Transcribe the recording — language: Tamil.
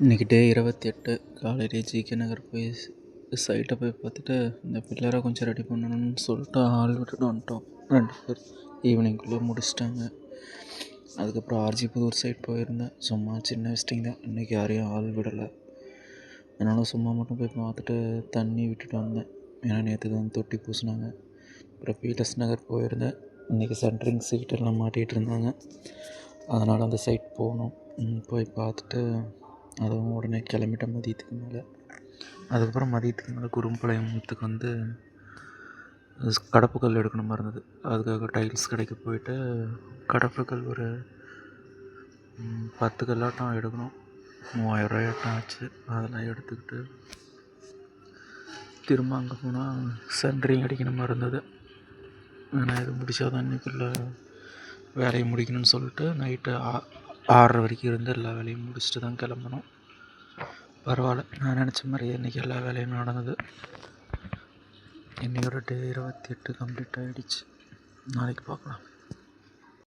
இன்றைக்கி டே 28 காலையிலே ஜிகே நகர் போய் சைட்டை போய் பார்த்துட்டு இந்த பில்லரை கொஞ்சம் ரெடி பண்ணணும்னு சொல்லிட்டு ஆள் விட்டுட்டு வந்துட்டோம். 2 பேர் ஈவினிங்குள்ளே முடிச்சிட்டாங்க. அதுக்கப்புறம் ஆர்ஜி புதூர் சைட் போயிருந்தேன். சும்மா சின்ன விசிட்டிங் தான். இன்றைக்கி யாரையும் ஆள் விடலை. அதனால் சும்மா மட்டும் போய் பார்த்துட்டு தண்ணி விட்டுட்டு வந்தேன். ஏன்னா நேற்று தான் தொட்டி பூசினாங்க. அப்புறம் பீட்டர்ஸ் நகர் போயிருந்தேன். இன்றைக்கி சென்ட்ரிங் சீட்டெல்லாம் மாட்டிகிட்டு இருந்தாங்க. அதனால் அந்த சைட் போகணும். போய் பார்த்துட்டு அதுவும் உடனே கிளம்பிட்டேன் மதியத்துக்கு மேலே. அதுக்கப்புறம் மதியத்துக்கு மேலே குறும்பாளையத்துக்கு வந்து கடப்பு கல் எடுக்கணும் இருந்தது. அதுக்காக டைல்ஸ் கடைக்கு போயிட்டு கடப்பு கல் ஒரு 10 கல்லாட்டம் எடுக்கணும். 3000 ஆச்சு. அதெல்லாம் எடுத்துக்கிட்டு திரும்ப அங்கே போனால் சென்ட்ரிங் அடிக்கணும் இருந்தது. ஆனால் இது முடித்தா தான் இன்றைக்குள்ள வேலையை முடிக்கணும்னு சொல்லிட்டு நைட்டு 6:30 வரைக்கும் இருந்து எல்லா வேலையும் முடிச்சுட்டு தான் கிளம்பணும். பரவாயில்ல, நான் நினச்ச மாதிரியே இன்றைக்கி எல்லா வேலையும் நடந்தது. இன்றைக்கி ஒரு டே 28 கம்ப்ளீட் ஆகிடுச்சு. நாளைக்கு பார்க்கலாம்.